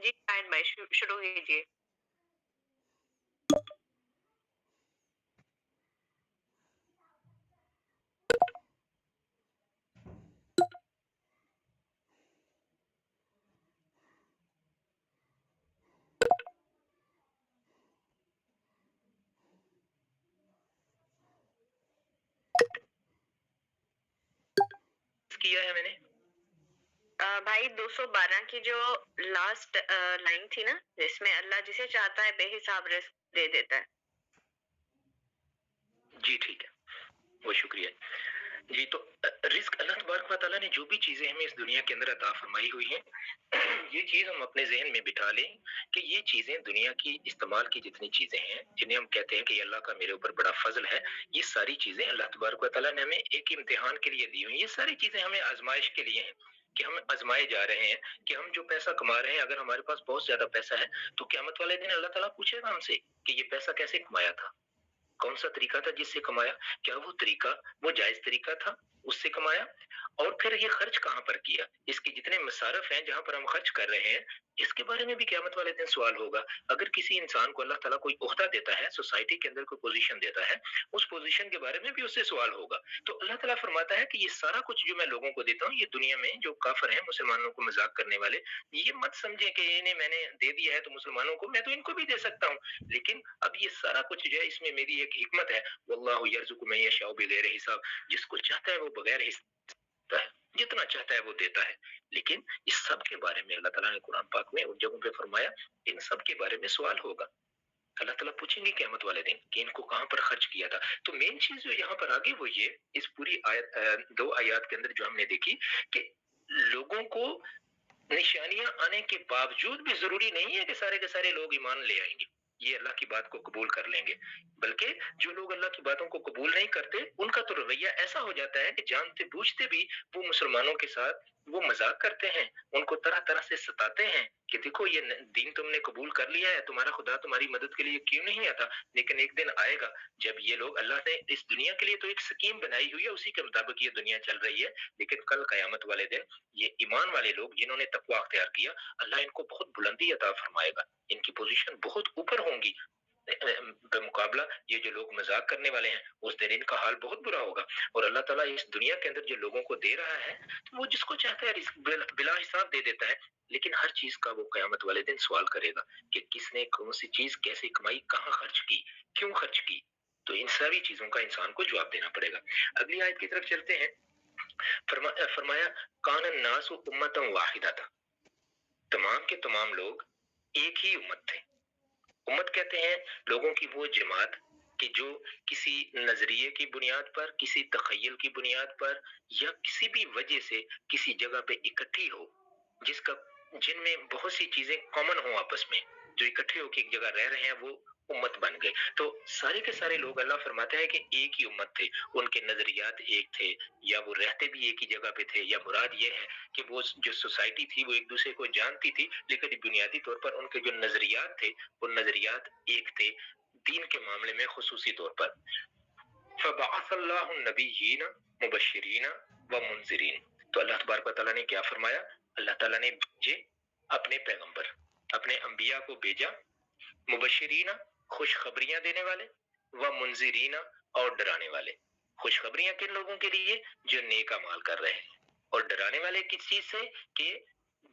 जी ion भाई शुरू कीजिए। किया है मैंने। भाई 212 की जो लास्ट लाइन थी ना, जिसमें अल्लाह जिसे चाहता है बेहिसाब रिस्क दे देता है। जी ठीक है, वो शुक्रिया जी। तो रिस्क अल्लाह तबारक व तआला ने जो भी चीजें हमें इस दुनिया के अंदर अता फरमाई हुई हैं, ये चीज हम अपने जहन में बिठा लें कि ये चीजें दुनिया की इस्तेमाल की जितनी चीजें हैं, जिन्हें हम कहते हैं कि अल्लाह का मेरे ऊपर बड़ा फजल है, ये सारी चीजें अल्लाह तबारक व तआला ने हमें एक इम्तिहान के लिए दी हुई। ये सारी चीजें हमें आजमाइश के लिए हैं कि हम आजमाए जा रहे हैं कि हम जो पैसा कमा रहे हैं, अगर हमारे पास बहुत ज्यादा पैसा है तो क़यामत वाले दिन अल्लाह ताला पूछेगा हमसे कि ये पैसा कैसे कमाया था, कौन सा तरीका था जिससे कमाया, क्या वो तरीका वो जायज तरीका था उससे कमाया, और फिर ये खर्च कहाँ पर किया, इसके जितने मसारफ हैं जहां पर हम खर्च कर रहे हैं, इसके बारे में भी क़यामत वाले दिन सवाल होगा। अगर किसी इंसान को अल्लाह ताला कोई ओहदा देता है, सोसाइटी के अंदर कोई पोजीशन देता है, उस पोजीशन के बारे में भी उससे सवाल होगा। तो अल्लाह ताला फरमाता है कि ये सारा कुछ जो मैं लोगों को देता हूँ, ये दुनिया में जो काफिर हैं, मुसलमानों को मजाक करने वाले, ये मत समझे कि इन्हें मैंने दे दिया है तो मुसलमानों को, मैं तो इनको भी दे सकता हूँ, लेकिन अब ये सारा कुछ जो है इसमें मेरी एक हिकमत है। वल्लाहु यर्जुकु मन यशाउ बिगैर हिसाब, जिसको चाहता है वो बगैर हिसाब है, जितना चाहता है वो देता है। लेकिन इस सब के बारे में अल्लाह ताला ने कुरान पाक में उन जगहों पे फरमाया, इन सब के बारे में सवाल होगा। अल्लाह ताला पूछेंगे क़यामत वाले दिन कि इनको कहां पर खर्च किया था। तो मेन चीज जो यहाँ पर आगे वो ये, इस पूरी आयत, दो आयत के अंदर जो हमने देखी कि लोगों को निशानियां आने के बावजूद भी जरूरी नहीं है कि सारे के सारे लोग ईमान ले आएंगे, ये अल्लाह की बात को कबूल कर लेंगे, बल्कि जो लोग अल्लाह की बातों को कबूल नहीं करते, उनका तो रवैया ऐसा हो जाता है कि जानते बूझते भी वो मुसलमानों के साथ वो मजाक करते हैं, उनको तरह तरह से सताते हैं कि देखो ये दीन तुमने कबूल कर लिया है, तुम्हारा खुदा तुम्हारी मदद के लिए क्यों नहीं आता। लेकिन एक दिन आएगा जब ये लोग, अल्लाह ने इस दुनिया के लिए तो एक स्कीम बनाई हुई है, उसी के मुताबिक ये दुनिया चल रही है, लेकिन कल कयामत वाले दिन ये ईमान वाले लोग जिन्होंने तकवा अख्तियार किया, अल्लाह इनको बहुत बुलंदी अता फरमाएगा, इनकी पोजीशन बहुत ऊपर होंगी बेमुकाबला ये जो लोग मजाक करने वाले हैं। उस दिन इनका हाल बहुत बुरा होगा। और अल्लाह ताला इस दुनिया के अंदर जो लोगों को दे रहा है, तो वो जिसको चाहता है बिला हिसाब दे देता है, लेकिन हर चीज का वो कयामत वाले दिन सवाल करेगा कि किसने कौन सी चीज कैसे कमाई, कहाँ खर्च की, क्यों खर्च की। तो इन सारी चीजों का इंसान को जवाब देना पड़ेगा। अगली आयत की तरफ चलते हैं। फरमाया कान नासु उम्मतन वाहिदा था, तमाम के तमाम लोग एक ही उम्मत थे। उम्मत कहते हैं लोगों की वो जमात कि जो किसी नजरिए की बुनियाद पर, किसी तखयल की बुनियाद पर, या किसी भी वजह से किसी जगह पे इकट्ठी हो, जिसका जिनमें बहुत सी चीजें कॉमन हो आपस में, जो इकट्ठे होकर एक जगह रह रहे हैं, वो उम्मत बन गए। तो सारे के सारे लोग, अल्लाह फरमाता है कि एक ही उम्मत थे, उनके नजरियात एक थे, या वो रहते भी एक ही जगह पे थे, या मुराद ये है कि वो जो सोसाइटी थी वो एक दूसरे को जानती थी, लेकिन बुनियादी तौर पर उनके जो नजरियात थे वो नजरियात एक थे, दीन के मामले में खुसूसी तौर पर। फबअसल्लाहु नबिय्यीन मुबश्शिरीन व मुनज़िरीन, तो अल्लाह तबारक व तआला ने क्या फरमाया, अल्लाह ताला ने भेजे अपने पैगंबर, अपने अंबिया को भेजा, मुबश्शिरीन खुशखबरियां देने वाले, व मुनज़िरीन और डराने वाले। खुशखबरियां किन लोगों के लिए, जो नेक अमाल कर रहे हैं, और डराने वाले किस चीज से, कि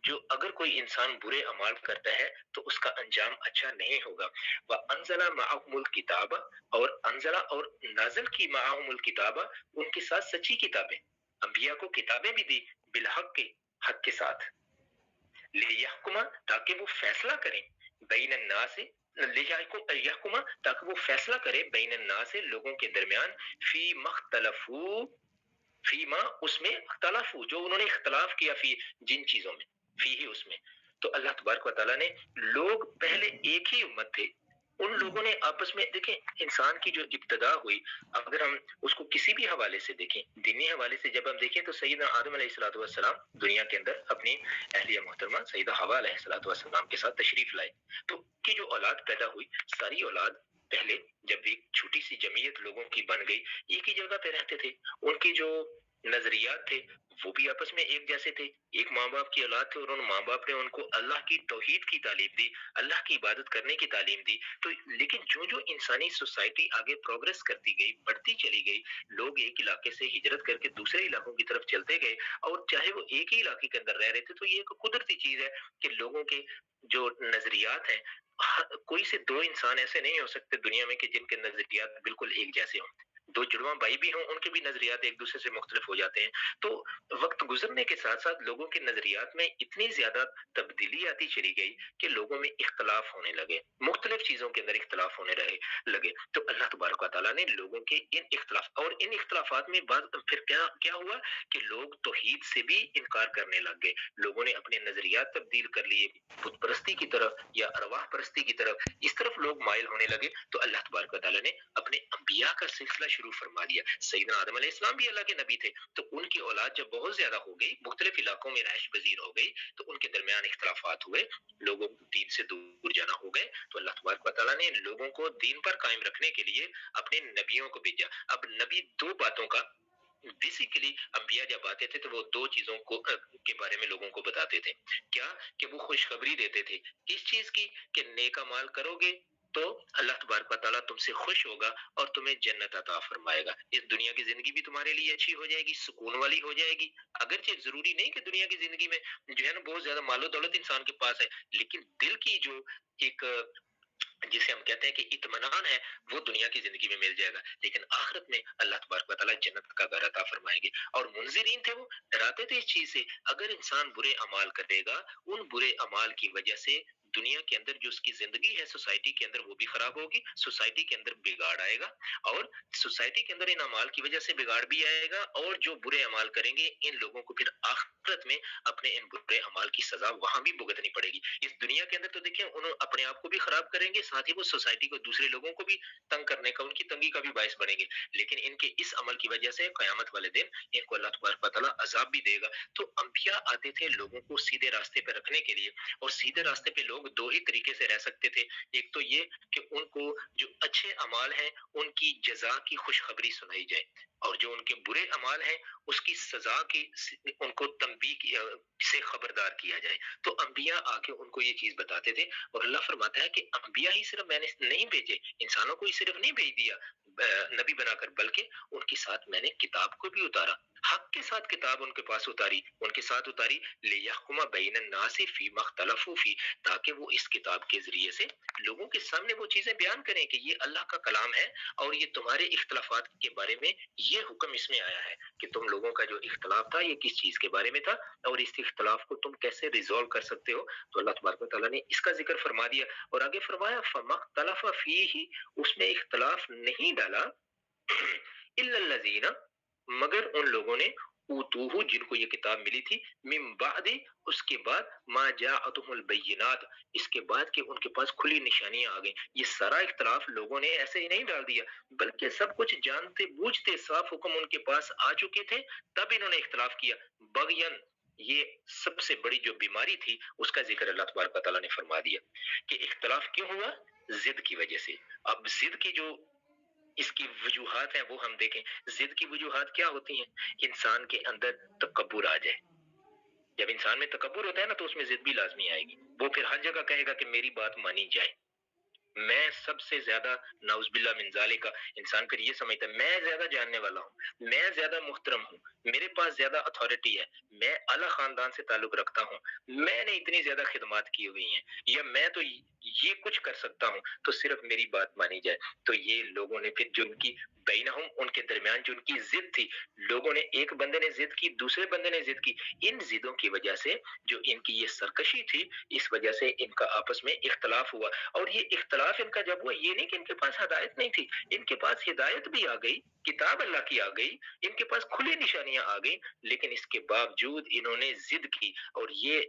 जो अगर कोई इंसान बुरे अमाल करता है तो उसका अंजाम अच्छा नहीं होगा। व अंजला माअहुमुल किताबा, और अंजला और नाज़िल की माअहुमुल किताबा, उनके साथ सच्ची किताबें, अंबिया को किताबें भी दी, बिलहक के हक के साथ, लियहकुमा ताकि वो फैसला करें, बैन नास लियहकुमा ताकि वो फैसला करे, बैन नास लोगों के दरमियान, फी मख्तलफू फीमा उसमें तलफू जो उन्होंने इख्तलाफ किया, फी जिन चीजों में, फी ही उसमें। तो अल्लाह तबारक व तआला ने, लोग पहले एक ही उम्मत थे, उन लोगों ने आपस में, देखें इंसान की जो इब्तदा हुई, अगर हम उसको किसी भी हवाले से देखें, दीनी हवाले से जब हम देखें, तो सैयदना आदम अलैहिस्सलातु वस्सलाम दुनिया के अंदर अपनी अहलिया मोहतरमा सैयदा हवा अलैहिस्सलातु वस्सलाम के साथ तशरीफ लाए, तो उनकी जो औलाद पैदा हुई, सारी औलाद पहले जब एक छोटी सी जमीयत लोगों की बन गई, एक ही जगह पे रहते थे, उनकी जो नजरियात थे, वो भी आपस में एक जैसे थे। एक माँ बाप की औलाद थे और उन माँ बाप ने उनको अल्लाह की तौहीद की तालीम दी, अल्लाह की इबादत करने की तालीम दी। तो लेकिन जो जो इंसानी सोसाइटी आगे प्रोग्रेस करती गई, बढ़ती चली गई, लोग एक इलाके से हिजरत करके दूसरे इलाकों की तरफ चलते गए, और चाहे वो एक ही इलाके के अंदर रह रहे थे, तो ये एक कुदरती चीज है कि लोगों के जो नजरियात हैं, कोई से दो इंसान ऐसे नहीं हो सकते दुनिया में कि जिनके नजरियात बिल्कुल एक जैसे हों। दो जुड़वा भाई भी हों, उनके भी नजरियात एक दूसरे से मुख्तलिफ हो जाते हैं। तो वक्त गुजरने के साथ साथ लोगों के नजरियात में इतनी ज्यादा तब्दीली आती चली गई कि लोगों में इख्तलाफ होने लगे, मुख्तलिफ चीजों के अंदर इख्तलाफ होने रहे लगे। तो अल्लाह तबारक व तआला ने लोगों के इन इख्तलाफ और इन इख्तलाफात में बाद फिर क्या क्या हुआ कि लोग तौहीद से भी इनकार करने लग गए। लोगों ने अपने नजरियात तब्दील कर लिए, बुत परस्ती की तरफ या अरवाह परस्ती की तरफ, इस तरफ लोग माइल होने लगे। तो अल्लाह तबारक व तआला ने अपने अंबिया का सिलसिला शुरू फरमा दिया। सैयदना आदम अलैहिस्सलाम भी अल्लाह के नबी थे, तो उनकी औलाद जब बहुत ज्यादा हो गई, मुख्तलिफ इलाकों में रहायश पजीर हो गई, तो उनके दरमियान इख्तलाफात हुए, लोगों को दीन से दूर जाना हो गए। तो अल्लाह तबारक व तआला ने लोगों को दीन पर कायम रखने के लिए अपने नबियों को भेजा। अब नबी दो बातों का बेसिकली, अंबिया जब आते थे तो वो दो चीजों को के बारे में लोगों को बताते थे। क्या? कि वो खुशखबरी देते थे किस चीज की, कि नेक अमाल करोगे तो अल्लाह तबारक व तआला तुमसे खुश होगा और तुम्हें जन्नत अता फरमाएगा। इस दुनिया की जिंदगी भी तुम्हारे लिए अच्छी हो जाएगी, सुकून वाली हो जाएगी। अगरचे जरूरी नहीं कि दुनिया की जिंदगी में जो है ना बहुत ज्यादा मालो दौलत इंसान के पास है, लेकिन दिल की जो एक जिसे हम कहते हैं कि इत्मीनान है, वो दुनिया की जिंदगी में मिल जाएगा। लेकिन आखिरत में अल्लाह तबारक व तआला जन्नत का घर अता फरमाएंगे। और मुंजिरीन थे, वो डराते थे इस चीज से, अगर इंसान बुरे अमाल करेगा, उन बुरे अमाल की वजह से दुनिया के अंदर जो उसकी जिंदगी है सोसाइटी के अंदर वो भी खराब होगी, सोसाइटी के अंदर बिगाड़ आएगा, और सोसाइटी के अंदर इन अमाल की वजह से बिगाड़ भी आएगा, और जो बुरे अमाल करेंगे इन लोगों को फिर आखिरत में अपने इन बुरे अमाल की सजा वहां भी भुगतनी पड़ेगी। इस दुनिया के अंदर तो देखिए उन्होंने अपने आप को भी खराब करेंगे, साथ ही वो सोसाइटी को, दूसरे लोगों को भी तंग करने का, उनकी तंगी का भी बायस बनेंगे। लेकिन इनके इस अमल की वजह से कयामत वाले दिन इनको अल्लाह तबारक व तआला अजाब भी देगा। तो अंबिया आते थे लोगों को सीधे रास्ते पे रखने के लिए, और सीधे रास्ते पे लोग दो ही तरीके से रह सकते थे। एक तो ये कि उनको जो अच्छे अमाल हैं उनकी जजा की खुशखबरी सुनाई जाए, और जो उनके बुरे अमाल हैं उसकी सजा की उनको से खबरदार किया जाए। तो अंबिया आके उनको ये चीज बताते थे। और अल्लाह फरमाता है कि अंबिया ही सिर्फ मैंने नहीं भेजे, इंसानों को ही सिर्फ नहीं भेज दिया नबी बनाकर, बल्कि उनके साथ मैंने किताब को भी उतारा, हक के साथ किताब उनके पास उतारी, उनके साथ उतारी, लियहकुमा बैनन नासी फी मख्तलफू फी, ताकि वो इस किताब के जरिए से लोगों के सामने वो चीजें बयान करें कि ये अल्लाह का कलाम है, और ये तुम्हारे इख्तलाफात के बारे में ये हुक्म इसमें आया है कि तुम लोगों का जो इख्तलाफ था ये किस चीज के बारे में था, और इस इख्तलाफ को तुम कैसे रिजॉल्व कर सकते हो। तो अल्लाह तबारक व तआला ने इसका जिक्र फरमा दिया, और आगे फरमाया फमख्तलफ फीही, उसमें इख्तलाफ नहीं डाला इल्लल्लज़ीना, मगर उन लोगों ने, ऊतूहु, जिनको ये किताब मिली थी, मिन बादि, उसके बाद, मा जाअतहुमुल बय्यिनात, इसके बाद कि उनके पास खुली निशानियां आ गई। ये सारा इख्तलाफ लोगों ने ऐसे ही नहीं डाल दिया, बल्कि सब कुछ जानते बूझते साफ हुक्म उनके पास आ चुके थे, तब इन्होंने इख्तलाफ किया। बगयन, ये सबसे बड़ी जो बीमारी थी उसका जिक्र अल्लाह तबारक व तआला ने फरमा दिया कि इख्तलाफ क्यों हुआ, जिद की वजह से। अब जिद की जो इसकी वजूहात हैं वो हम देखें। जिद की वजूहात क्या होती हैं? इंसान के अंदर तकब्बुर आ जाए। जब इंसान में तकब्बुर होता है ना, तो उसमें जिद भी लाजमी आएगी। वो फिर हर जगह कहेगा कि मेरी बात मानी जाए, मैं सबसे ज्यादा, नाउज़ुबिल्लाह मिन ज़ालिका, इंसान फिर ये समझता है मैं ज्यादा जानने वाला हूँ, मैं ज्यादा मुहतरम हूँ, मेरे पास ज्यादा अथॉरिटी है, मैं अला खानदान से ताल्लुक रखता हूँ, मैंने इतनी ज्यादा खिदमत की हुई हैं, या मैं तो ये कुछ कर सकता हूँ, तो सिर्फ मेरी बात मानी जाए। तो ये लोगों ने फिर जो उनकी बैनहुम, उनके दरमियान जो उनकी जिद थी, लोगों ने, एक बंदे ने जिद की, दूसरे बंदे ने जिद की, इन जिदों की वजह से जो इनकी ये सरकशी थी, इस वजह से इनका आपस में इख्तलाफ हुआ। और ये इख्तलाफ इनका जब हुआ, ये नहीं कि इनके पास हिदायत नहीं थी, इनके पास हिदायत भी आ गई, किताब अल्लाह की आ गई, इनके पास खुली निशानियां आ गई, लेकिन इसके बावजूद इन्होंने जिद की। और ये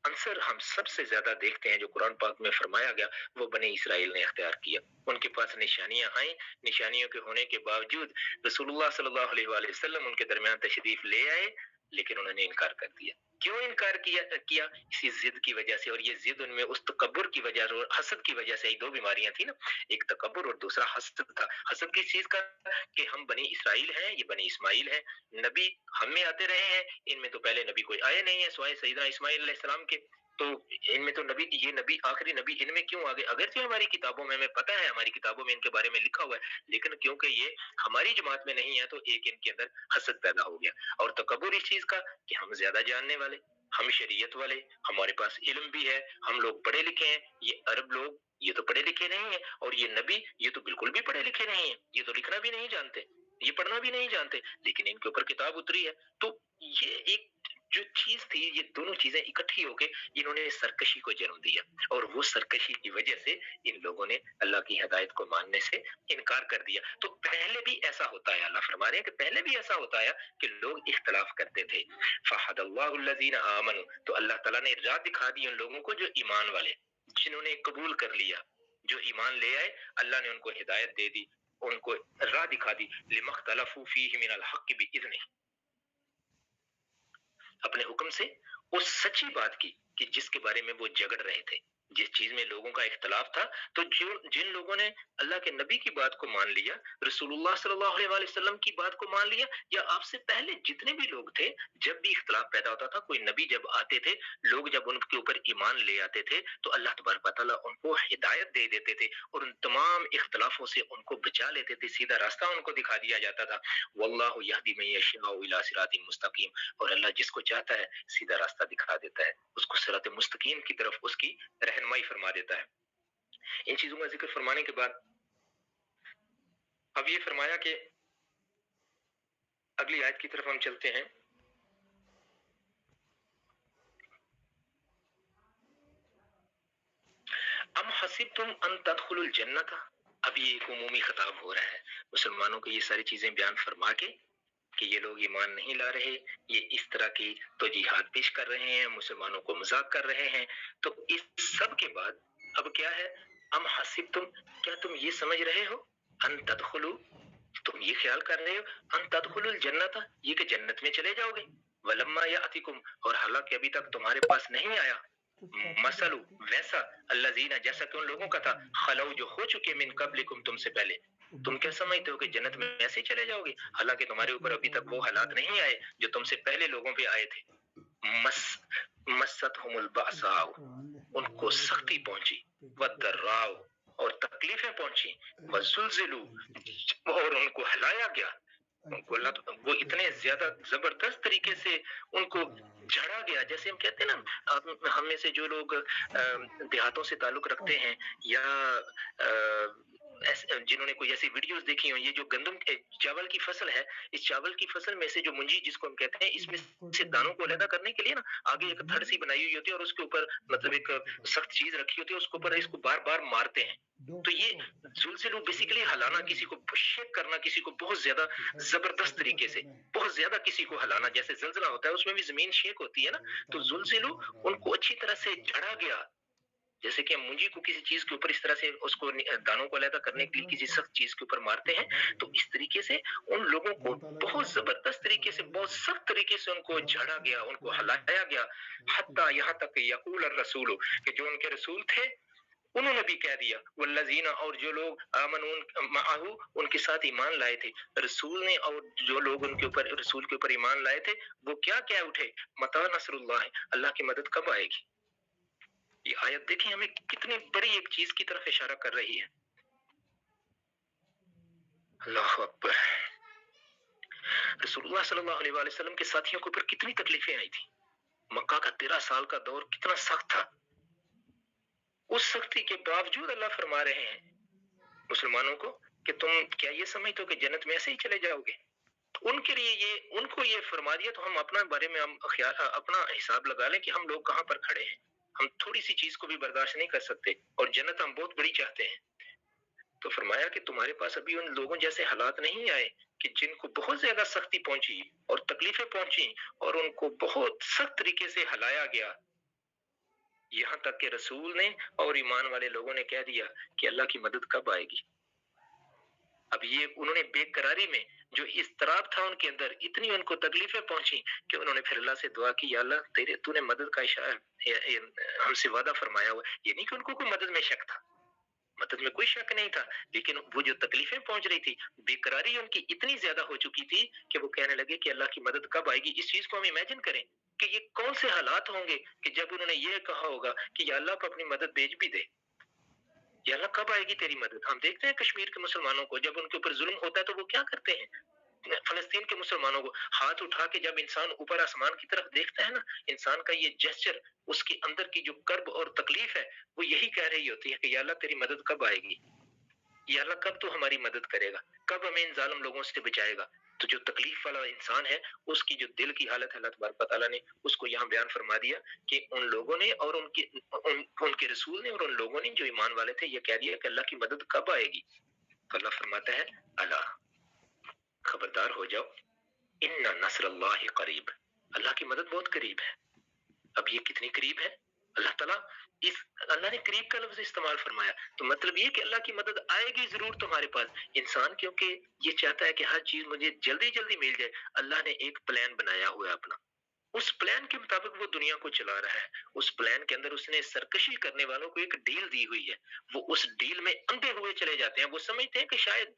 आंसर हम सबसे ज्यादा देखते हैं जो कुरान पाक में फरमाया गया, वो बने इसराइल ने अख्तियार किया। उनके पास निशानियां आई, निशानियों के होने के बावजूद रसूलुल्लाह सल्लल्लाहु अलैहि वसल्लम उनके दरमियान तशरीफ ले आए, لیکن انہوں نے انکار کر دیا. کیوں انکار کیا؟ اسی ضد کی وجہ سے. اور یہ ضد ان میں اس تکبر کی وجہ سے اور حسد کی وجہ سے. دو بیماریاں تھیں نا, ایک تکبر اور دوسرا حسد تھا. حسد کس چیز کا؟ کہ ہم بنی اسرائیل ہیں, یہ بنی اسماعیل ہیں, نبی ہم میں آتے رہے ہیں, ان میں تو پہلے نبی کوئی آئے نہیں ہے سوائے سیدنا اسماعیل علیہ السلام کے, تو ان میں تو نبی, یہ نبی آخری نبی ان میں کیوں آگے؟ اگرچہ ہماری کتابوں میں, ہمیں پتہ ہے ہماری کتابوں میں ان کے بارے میں لکھا ہوا ہے, لیکن کیونکہ یہ ہماری جماعت میں نہیں ہے تو ایک ان کے اندر حسد پیدا ہو گیا. اور تکبر اس چیز کا کہ ہم زیادہ جاننے والے, ہم شریعت والے, ہمارے پاس علم بھی ہے, ہم لوگ پڑھے لکھے ہیں, یہ عرب لوگ یہ تو پڑھے لکھے نہیں ہیں, اور یہ نبی یہ تو بالکل بھی پڑھے لکھے نہیں ہیں, یہ تو لکھنا بھی نہیں جانتے, یہ پڑھنا بھی نہیں جانتے, لیکن ان کے اوپر کتاب اتری ہے. تو یہ ایک جو چیز تھی, یہ دونوں چیزیں اکٹھی ہو کے انہوں نے سرکشی کو جنم دیا, اور وہ سرکشی کی وجہ سے ان لوگوں نے اللہ کی ہدایت کو ماننے سے انکار کر دیا. تو پہلے بھی ایسا ہوتا ہے, اللہ فرما رہے ہیں کہ پہلے بھی ایسا ہوتا ہے کہ لوگ اختلاف کرتے تھے. فہد اللہ الذین آمنوا, تو اللہ تعالیٰ نے راہ دکھا دی ان لوگوں کو جو ایمان والے, جنہوں نے قبول کر لیا, جو ایمان لے آئے, اللہ نے ان کو ہدایت دے دی, ان کو راہ دکھا دی. لما اختلفوا فیہ من الحق بإذنہ, اپنے حکم سے اس سچی بات کی کہ جس کے بارے میں وہ جھگڑ رہے تھے, جس چیز میں لوگوں کا اختلاف تھا. تو جن لوگوں نے اللہ کے نبی کی بات کو مان لیا, رسول اللہ صلی اللہ علیہ وآلہ وسلم کی بات کو مان لیا, یا آپ سے پہلے جتنے بھی لوگ تھے, جب بھی اختلاف پیدا ہوتا تھا, کوئی نبی جب آتے تھے, لوگ جب ان کے اوپر ایمان لے آتے تھے, تو اللہ تبارک و تعالیٰ ان کو ہدایت دے دیتے تھے, اور ان تمام اختلافوں سے ان کو بچا لیتے تھے, سیدھا راستہ ان کو دکھا دیا جاتا تھا. واللہ یہدی من یشاء الی صراط مستقیم, اور اللہ جس کو چاہتا ہے سیدھا راستہ دکھا دیتا ہے, اس کو صراط مستقیم کی طرف اس کی رہنمائی فرما دیتا ہے. ان چیزوں کا ذکر فرمانے کے بعد اب یہ فرمایا کہ اگلی آیت کی طرف ہم چلتے ہیں. ام حسبتم ان تدخلوا الجنۃ, اب یہ ایک عمومی خطاب ہو رہا ہے مسلمانوں کو, یہ ساری چیزیں بیان فرما کے کہ یہ لوگ ایمان نہیں لا رہے, یہ اس طرح کی توجیحات پیش کر رہے ہیں, مسلمانوں کو مذاق کر رہے ہیں. تو اس سب کے بعد اب کیا ہے؟ ام حسبتم, کیا تم یہ سمجھ رہے ہو, ان تدخلوا, تم یہ خیال کر رہے ہو ان تدخلوا الجنۃ, یہ کہ جنت میں چلے جاؤ گے, ولما یاتکم, اور حالانکہ ابھی تک تمہارے پاس نہیں آیا, مثل ویسا, الذین, جیسا کہ ان لوگوں کا تھا, خلو, جو ہو چکے, من قبلکم, تم سے پہلے. تم کیا سمجھتے ہو کہ جنت میں ایسے ہی چلے جاؤ گے, حالانکہ تمہارے اوپر ابھی تک وہ حالات نہیں آئے جو تم سے پہلے لوگوں پہ آئے تھے. مستہم البأساء, ان کو سختی پہنچی, والضراء, اور تکلیفیں پہنچی, والزلزلوا, اور ان کو ہلایا گیا, ان کو اللہ, وہ اتنے زیادہ زبردست طریقے سے ان کو جھڑا گیا. جیسے ہم کہتے ہیں نا, ہم میں سے جو لوگ دیہاتوں سے تعلق رکھتے ہیں, یا جنہوں نے کوئی ایسی ویڈیوز دیکھی ہوں, یہ جو گندم چاول کی فصل ہے, اس چاول کی فصل میں سے جو منجی جس کو ہم کہتے ہیں, اس میں سے دانوں کو علیحدہ کرنے کے لیے نا آگے ایک تھڑ سی بنائی ہوئی ہوتی ہے, اور اس کے اوپر مطلب ایک سخت چیز رکھی ہوتی ہے, اس کے اوپر اس کو بار بار مارتے ہیں. تو یہ زلزلہ بیسیکلی ہلانا, کسی کو شیک کرنا, کسی کو بہت زیادہ زبردست طریقے سے, بہت زیادہ کسی کو ہلانا, جیسے زلزلہ ہوتا ہے اس میں بھی زمین شیک ہوتی ہے نا, تو زلزلہ ان کو اچھی طرح سے جھڑا گیا. جیسے کہ ہم منجی کو کسی چیز کے اوپر اس طرح سے اس کو دانوں کو علیحدہ کرنے کے لیے کسی سخت چیز کے اوپر مارتے ہیں, تو اس طریقے سے ان لوگوں کو بہت زبردست طریقے سے, بہت سخت طریقے سے ان کو جھڑا گیا, ان کو ہلایا گیا. حتی, یہاں تک کہ یقول الرسول, کہ جو ان کے رسول تھے انہوں نے بھی کہہ دیا, والذین, اور جو لوگ آمنوا معہ, ان کے ساتھ ایمان لائے تھے, رسول نے, اور جو لوگ ان کے اوپر رسول کے اوپر ایمان لائے تھے, وہ کیا کہہ اٹھے, متی نصر اللہ, اللہ کی مدد کب آئے گی. یہ آیت دیکھیں ہمیں کتنی بڑی ایک چیز کی طرف اشارہ کر رہی ہے. اللہ اکبر. رسول اللہ صلی اللہ علیہ وآلہ وسلم کے ساتھیوں کے اوپر کتنی تکلیفیں آئی تھی, مکہ کا 13 سال کا دور کتنا سخت تھا, اس سختی کے باوجود اللہ فرما رہے ہیں مسلمانوں کو کہ تم کیا یہ سمجھتے ہو کہ جنت میں ایسے ہی چلے جاؤ گے. ان کے لیے یہ, ان کو یہ فرما دیا, تو ہم اپنا بارے میں ہم اپنا حساب لگا لیں کہ ہم لوگ کہاں پر کھڑے ہیں. ہم تھوڑی سی چیز کو بھی برداشت نہیں کر سکتے, اور جنت ہم بہت بڑی چاہتے ہیں. تو فرمایا کہ تمہارے پاس ابھی ان لوگوں جیسے حالات نہیں آئے کہ جن کو بہت زیادہ سختی پہنچی اور تکلیفیں پہنچی, اور ان کو بہت سخت طریقے سے ہلایا گیا, یہاں تک کہ رسول نے اور ایمان والے لوگوں نے کہہ دیا کہ اللہ کی مدد کب آئے گی. اب یہ انہوں نے بے قراری میں جو اضطراب تھا ان کے اندر، اتنی ان کو تکلیفیں پہنچی کہ انہوں نے پھر اللہ سے دعا کی، یا اللہ تو نے مدد کا ہم سے وعدہ فرمایا ہوا. یہ نہیں کہ ان کو کوئی مدد میں شک تھا، مدد میں کوئی شک نہیں تھا، لیکن وہ جو تکلیفیں پہنچ رہی تھی، بے قراری ان کی اتنی زیادہ ہو چکی تھی کہ وہ کہنے لگے کہ اللہ کی مدد کب آئے گی. اس چیز کو ہم امیجن کریں کہ یہ کون سے حالات ہوں گے کہ جب انہوں نے یہ کہا ہوگا کہ یا اللہ کو اپنی مدد بھیج بھی دے، یا اللہ کب آئے گی تیری مدد. ہم دیکھتے ہیں کشمیر کے مسلمانوں کو جب ان کے اوپر ظلم ہوتا ہے تو وہ کیا کرتے ہیں. فلسطین کے مسلمانوں کو ہاتھ اٹھا کے جب انسان اوپر آسمان کی طرف دیکھتا ہے نا، انسان کا یہ جسچر، اس کے اندر کی جو کرب اور تکلیف ہے وہ یہی کہہ رہی ہوتی ہے کہ یا اللہ تیری مدد کب آئے گی، یا اللہ کب تو ہماری مدد کرے گا، کب ہمیں ان ظالم لوگوں سے بچائے گا. تو جو تکلیف والا انسان ہے اس کی جو دل کی حالت ہے اللہ تبارک و تعالیٰ نے اس کو یہاں بیان فرما دیا کہ ان لوگوں نے اور ان کے رسول نے اور ان لوگوں نے جو ایمان والے تھے یہ کہہ دیا کہ اللہ کی مدد کب آئے گی. تو اللہ فرماتا ہے اللہ خبردار ہو جاؤ، ان نصر اللہ قریب، اللہ کی مدد بہت قریب ہے. اب یہ کتنی قریب ہے، اللہ تعالیٰ اس اللہ نے قریب کا لفظ استعمال فرمایا تو مطلب یہ کہ اللہ کی مدد آئے گی ضرور تمہارے پاس. انسان کیونکہ یہ چاہتا ہے کہ ہر چیز مجھے جلدی جلدی مل جائے، اللہ نے ایک پلان بنایا ہوا ہے اپنا، اس پلان کے مطابق وہ دنیا کو چلا رہا ہے. اس پلان کے اندر اس نے سرکشی کرنے والوں کو ایک ڈیل دی ہوئی ہے، وہ اس ڈیل میں اندھے ہوئے چلے جاتے ہیں. وہ سمجھتے ہیں کہ شاید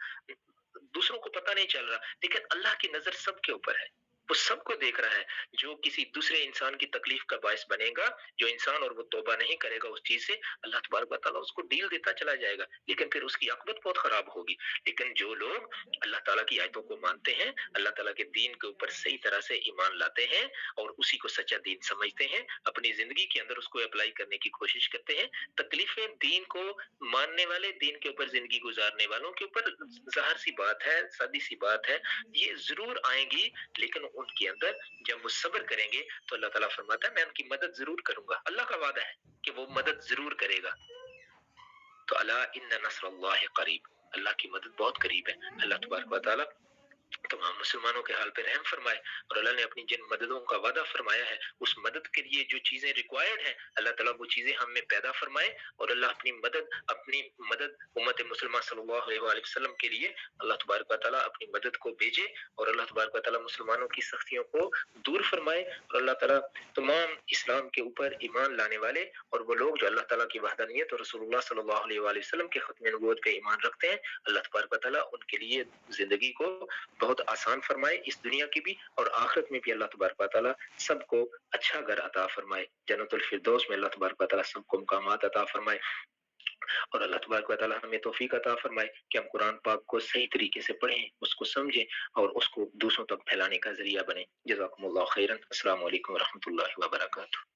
دوسروں کو پتہ نہیں چل رہا، لیکن اللہ کی نظر سب کے اوپر ہے، وہ سب کو دیکھ رہا ہے. جو کسی دوسرے انسان کی تکلیف کا باعث بنے گا، جو انسان اور وہ توبہ نہیں کرے گا اس چیز سے، اللہ تبارک و تعالیٰ اس کو ڈیل دیتا چلا جائے گا، لیکن پھر اس کی عاقبت بہت خراب ہوگی. لیکن جو لوگ اللہ تعالیٰ کی آیتوں کو مانتے ہیں، اللہ تعالیٰ کے دین کے اوپر صحیح طرح سے ایمان لاتے ہیں اور اسی کو سچا دین سمجھتے ہیں، اپنی زندگی کے اندر اس کو اپلائی کرنے کی کوشش کرتے ہیں، تکلیفیں دین کو ماننے والے، دین کے اوپر زندگی گزارنے والوں کے اوپر ظاہر سی بات ہے، سادی سی بات ہے، یہ ضرور آئیں گی. لیکن ان کے اندر جب وہ صبر کریں گے تو اللہ تعالیٰ فرماتا ہے میں ان کی مدد ضرور کروں گا. اللہ کا وعدہ ہے کہ وہ مدد ضرور کرے گا. تو اللہ ان نصر اللہ قریب، اللہ کی مدد بہت قریب ہے. اللہ تبارک و تعالیٰ تمام مسلمانوں کے حال پہ رحم فرمائے اور اللہ نے اپنی جن مددوں کا وعدہ فرمایا ہے اس مدد کے لیے جو چیزیں ریکوائرڈ ہیں اللہ تعالیٰ وہ چیزیں ہم میں پیدا فرمائے اور اللہ اپنی مدد امت مسلمہ صلی اللہ علیہ وآلہ وسلم کے لیے اللہ تبارک و تعالیٰ اپنی مدد کو بھیجے اور اللہ تبارک و تعالیٰ مسلمانوں کی سختیوں کو دور فرمائے اور اللہ تعالیٰ تمام اسلام کے اوپر ایمان لانے والے اور وہ لوگ جو اللہ تعالیٰ کی وحدانیت اور رسول اللہ صلی اللہ علیہ وآلہ وسلم کے ختم نبوت پہ ایمان رکھتے ہیں اللہ تبارک و تعالیٰ ان کے لیے زندگی کو بہت آسان فرمائے، اس دنیا کی بھی اور آخرت میں بھی اللہ تبارک و تعالیٰ سب کو اچھا گھر عطا فرمائے. جنت الفردوس میں اللہ تبارک و تعالیٰ سب کو مقامات عطا فرمائے اور اللہ تبارک و تعالیٰ ہمیں توفیق عطا فرمائے کہ ہم قرآن پاک کو صحیح طریقے سے پڑھیں، اس کو سمجھیں اور اس کو دوسروں تک پھیلانے کا ذریعہ بنیں. جزاکم اللہ خیرا. السلام علیکم ورحمۃ اللہ وبرکاتہ.